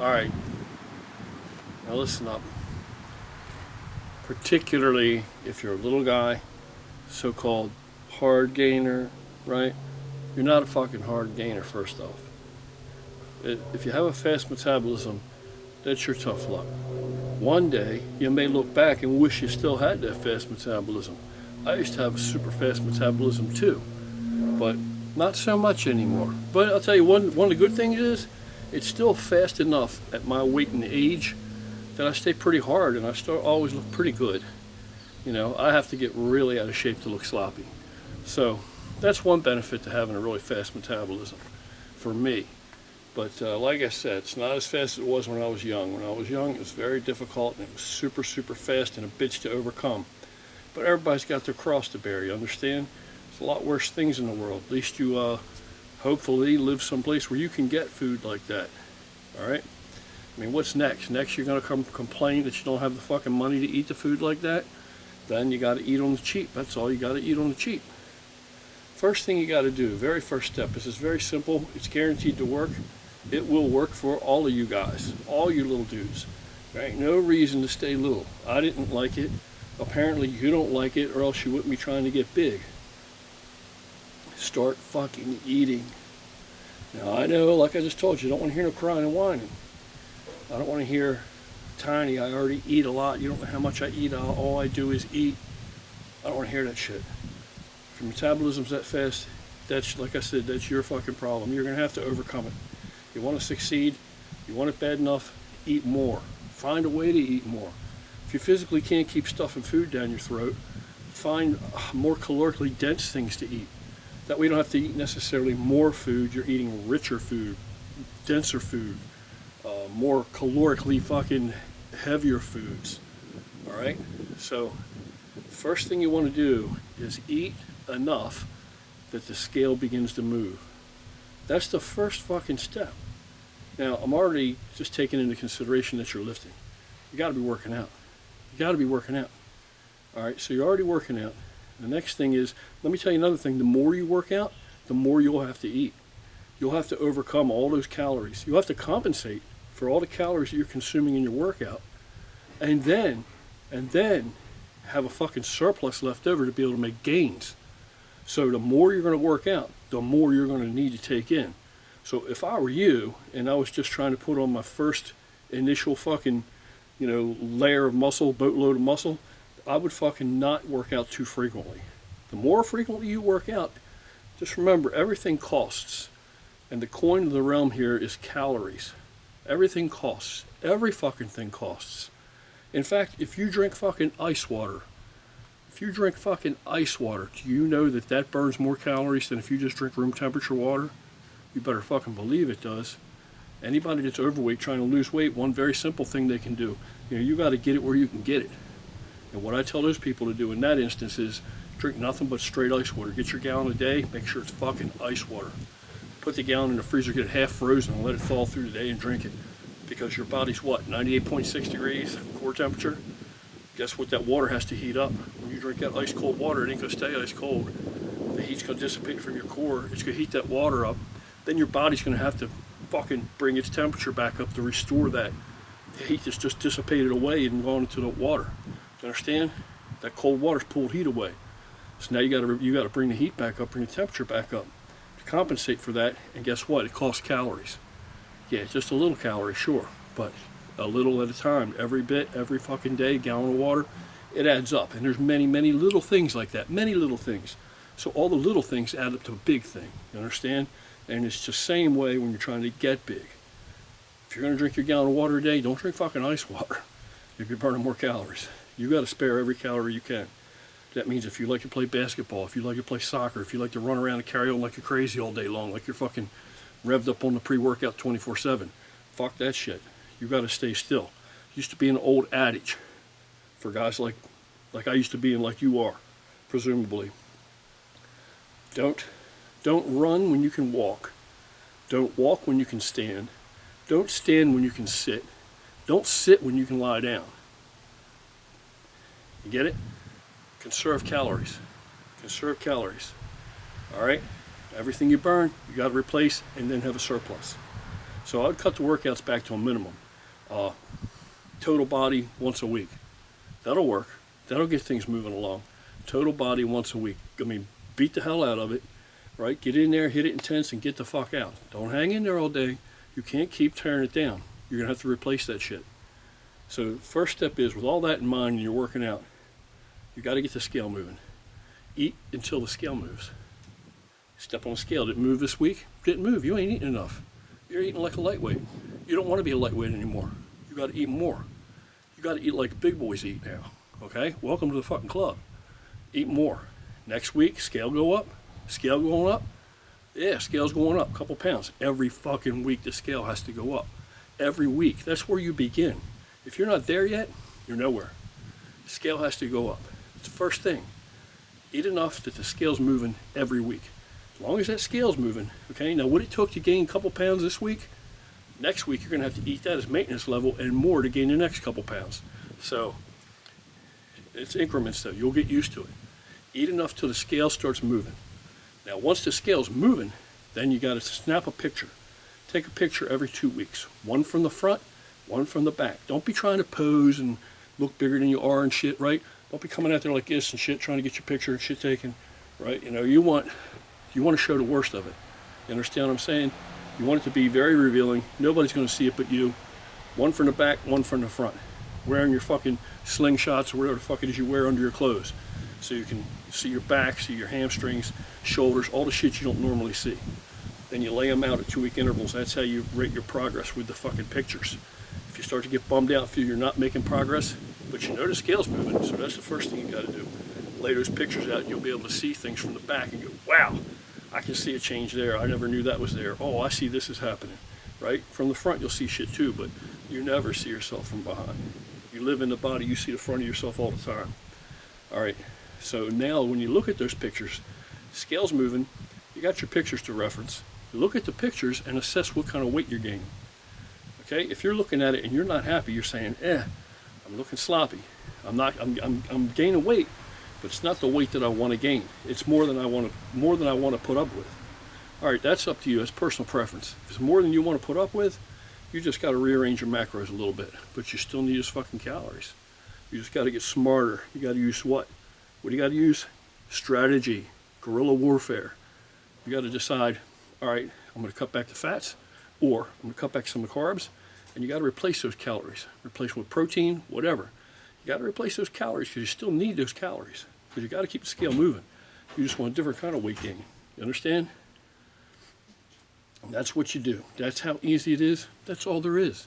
Alright, now listen up. Particularly if you're a little guy, so-called hard gainer, right? You're not a fucking hard gainer, first off. If you have a fast metabolism, that's your tough luck. One day, you may look back and wish you still had that fast metabolism. I used to have a super fast metabolism too, but not so much anymore. But I'll tell you, one of the good things is, it's still fast enough at my weight and age that I stay pretty hard and I still always look pretty good. You know, I have to get really out of shape to look sloppy. So that's one benefit to having a really fast metabolism for me. But like I said, it's not as fast as it was when I was young. When I was young, it was very difficult and it was super, super fast and a bitch to overcome. But everybody's got their cross to bear, you understand? There's a lot worse things in the world. At least you hopefully live someplace where you can get food like that. Alright? I mean, what's next? Next you're going to come complain that you don't have the fucking money to eat the food like that? Then you got to eat on the cheap. That's all you got to eat on the cheap. First thing you got to do, very first step, this is very simple. It's guaranteed to work. It will work for all of you guys, all you little dudes. There ain't no reason to stay little. I didn't like it. Apparently you don't like it, or else you wouldn't be trying to get big. Start fucking eating. Now I know, like I just told you, I don't want to hear no crying and whining. I don't want to hear, Tiny, I already eat a lot. You don't know how much I eat. All I do is eat. I don't want to hear that shit. If your metabolism's that fast, that's, like I said, that's your fucking problem. You're going to have to overcome it. You want to succeed, you want it bad enough, eat more. Find a way to eat more. If you physically can't keep stuffing food down your throat, find more calorically dense things to eat. That way you don't have to eat necessarily more food, you're eating richer food, denser food, more calorically fucking heavier foods. Alright? So, first thing you want to do is eat enough that the scale begins to move. That's the first fucking step. Now, I'm already just taking into consideration that you're lifting. You got to be working out. You got to be working out. All right, so you're already working out. The next thing is, let me tell you another thing. The more you work out, the more you'll have to eat. You'll have to overcome all those calories. You'll have to compensate for all the calories that you're consuming in your workout. And then have a fucking surplus left over to be able to make gains. So the more you're going to work out, the more you're going to need to take in. So if I were you, and I was just trying to put on my first initial fucking, layer of muscle, boatload of muscle, I would fucking not work out too frequently. The more frequently you work out, just remember, everything costs. And the coin of the realm here is calories. Everything costs. Every fucking thing costs. In fact, if you drink fucking ice water, do you know that that burns more calories than if you just drink room temperature water? You better fucking believe it does. Anybody that's overweight trying to lose weight, one very simple thing they can do, you got to get it where you can get it. And what I tell those people to do in that instance is drink nothing but straight ice water. Get your gallon a day, make sure it's fucking ice water. Put the gallon in the freezer, get it half frozen, and let it thaw through the day and drink it. Because your body's what, 98.6 degrees core temperature? Guess what, that water has to heat up. When you drink that ice cold water, it ain't gonna stay ice cold. The heat's gonna dissipate from your core, it's gonna heat that water up. Then your body's gonna have to fucking bring its temperature back up to restore that. The heat that's just dissipated away and gone into the water. You understand? That cold water's pulled heat away. So now you gotta bring the heat back up, bring the temperature back up to compensate for that. And guess what? It costs calories. Yeah, just a little calorie, sure, but a little at a time. Every bit, every fucking day, gallon of water, it adds up. And there's many, many little things like that. Many little things. So all the little things add up to a big thing. You understand? And it's the same way when you're trying to get big. If you're going to drink your gallon of water a day, don't drink fucking ice water. You'll be burning more calories. You got to spare every calorie you can. That means if you like to play basketball, if you like to play soccer, if you like to run around and carry on like you're crazy all day long, like you're fucking revved up on the pre-workout 24/7, fuck that shit. You got to stay still. Used to be an old adage for guys like I used to be and like you are, presumably. Don't run when you can walk. Don't walk when you can stand. Don't stand when you can sit. Don't sit when you can lie down. You get it? Conserve calories. Conserve calories. All right? Everything you burn, you got to replace and then have a surplus. So I would cut the workouts back to a minimum. Total body once a week. That'll work. That'll get things moving along. Total body once a week. I mean, beat the hell out of it, right? Get in there, hit it intense, and get the fuck out. Don't hang in there all day. You can't keep tearing it down. You're going to have to replace that shit. So first step is, with all that in mind and you're working out, you got to get the scale moving. Eat until the scale moves. Step on the scale. Did it move this week? Didn't move. You ain't eating enough. You're eating like a lightweight. You don't want to be a lightweight anymore. You got to eat more. You got to eat like big boys eat now. Okay? Welcome to the fucking club. Eat more. Next week, scale go up. Scale going up. Yeah, scale's going up a couple pounds. Every fucking week the scale has to go up. Every week. That's where you begin. If you're not there yet, you're nowhere. Scale has to go up. It's the first thing. Eat enough that the scale's moving every week. As long as that scale's moving, okay? Now what it took to gain a couple pounds this week, next week you're gonna have to eat that as maintenance level and more to gain the next couple pounds. So it's increments though, you'll get used to it. Eat enough till the scale starts moving. Now once the scale's moving, then you gotta snap a picture. Take a picture every 2 weeks. One from the front, one from the back. Don't be trying to pose and look bigger than you are and shit, right? Don't be coming out there like this and shit, trying to get your picture and shit taken, right? You know, you want to show the worst of it. You understand what I'm saying? You want it to be very revealing. Nobody's going to see it but you. One from the back, one from the front. Wearing your fucking slingshots or whatever the fuck it is you wear under your clothes. So you can see your back, see your hamstrings, shoulders, all the shit you don't normally see. Then you lay them out at 2 week intervals. That's how you rate your progress with the fucking pictures. If you start to get bummed out, feel you're not making progress, but you know the scale's moving, so that's the first thing you got to do. Lay those pictures out and you'll be able to see things from the back and go, wow, I can see a change there. I never knew that was there. Oh, I see this is happening, right? From the front, you'll see shit too, but you never see yourself from behind. You live in the body, you see the front of yourself all the time. All right, so now when you look at those pictures, scale's moving, you got your pictures to reference. You look at the pictures and assess what kind of weight you're gaining. Okay, if you're looking at it and you're not happy, you're saying, I'm looking sloppy. I'm gaining weight, but it's not the weight that I want to gain. It's more than I want to put up with. All right, that's up to you. That's personal preference. If it's more than you want to put up with, you just got to rearrange your macros a little bit, but you still need those fucking calories. You just got to get smarter. You got to use what? What do you got to use? Strategy, guerrilla warfare. You got to decide, all right, I'm going to cut back the fats, or I'm going to cut back some of the carbs, and you got to replace those calories. Replace them with protein, whatever. You got to replace those calories because you still need those calories, because you got to keep the scale moving. You just want a different kind of weight gain. You understand? And that's what you do. That's how easy it is. That's all there is.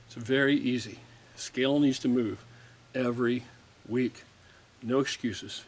It's very easy. Scale needs to move every week. No excuses.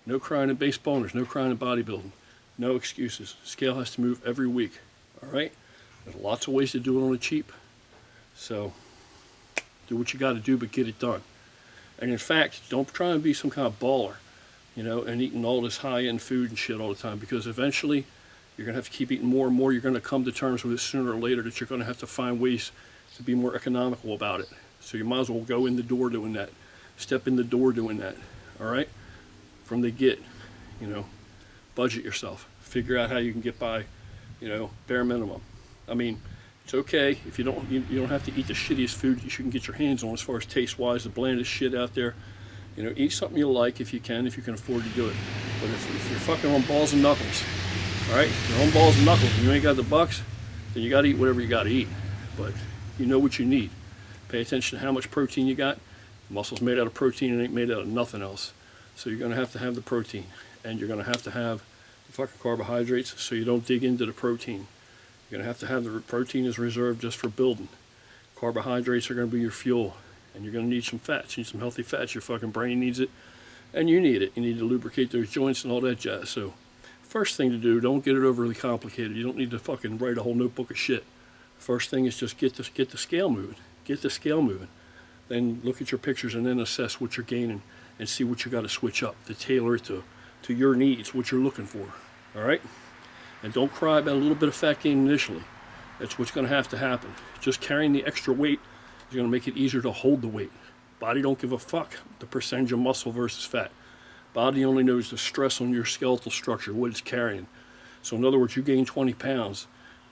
No crying in baseball, there's no crying in bodybuilding. No excuses. Scale has to move every week. All right? There's lots of ways to do it on the cheap. So do what you got to do, but get it done. And in fact, don't try and be some kind of baller, you know, and eating all this high-end food and shit all the time, because eventually you're going to have to keep eating more and more. You're going to come to terms with it sooner or later that you're going to have to find ways to be more economical about it. So you might as well go in the door doing that. Step in the door doing that. All right? From the get, you know, budget yourself. Figure out how you can get by, you know, bare minimum. I mean, it's okay if you don't have to eat the shittiest food you can get your hands on as far as taste-wise, the blandest shit out there. You know, eat something you like if you can afford to do it. But if you're fucking on balls and knuckles, all right, if you're on balls and knuckles and you ain't got the bucks, then you got to eat whatever you got to eat. But you know what you need. Pay attention to how much protein you got. Muscle's made out of protein and ain't made out of nothing else. So you're going to have the protein, and you're going to have the fucking carbohydrates so you don't dig into the protein. You're going to have the protein is reserved just for building. Carbohydrates are going to be your fuel, and you're going to need some fats. You need some healthy fats. Your fucking brain needs it, and you need it. You need to lubricate those joints and all that jazz. So first thing to do, don't get it overly complicated. You don't need to fucking write a whole notebook of shit. First thing is just get the scale moving. Get the scale moving. Then look at your pictures and then assess what you're gaining and see what you got to switch up to tailor it to your needs, what you're looking for. All right? And don't cry about a little bit of fat gain initially. That's what's going to have to happen. Just carrying the extra weight is going to make it easier to hold the weight. Body don't give a fuck the percentage of muscle versus fat. Body only knows the stress on your skeletal structure, what it's carrying. So in other words, you gain 20 pounds,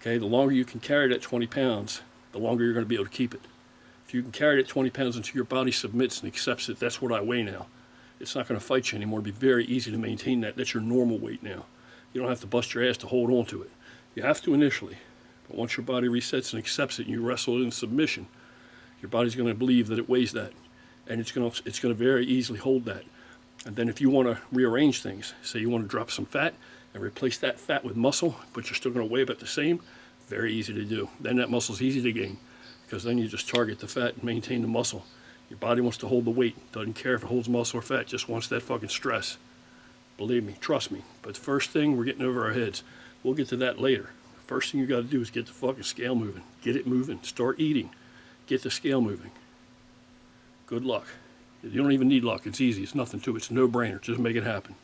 Okay, the longer you can carry that 20 pounds, the longer you're going to be able to keep it. If you can carry that 20 pounds until your body submits and accepts it, that's what I weigh now. It's not going to fight you anymore. It'll be very easy to maintain that. That's your normal weight now. You don't have to bust your ass to hold on to it. You have to initially, but once your body resets and accepts it and you wrestle it in submission, your body's going to believe that it weighs that, and it's going to very easily hold that. And then if you want to rearrange things, say you want to drop some fat and replace that fat with muscle, but you're still going to weigh about the same, very easy to do. Then that muscle's easy to gain, because then you just target the fat and maintain the muscle. Your body wants to hold the weight. Doesn't care if it holds muscle or fat, just wants that fucking stress. Believe me, trust me. But the first thing, we're getting over our heads. We'll get to that later. The first thing you got to do is get the fucking scale moving. Get it moving. Start eating. Get the scale moving. Good luck. You don't even need luck. It's easy. It's nothing to it. It's a no-brainer. Just make it happen.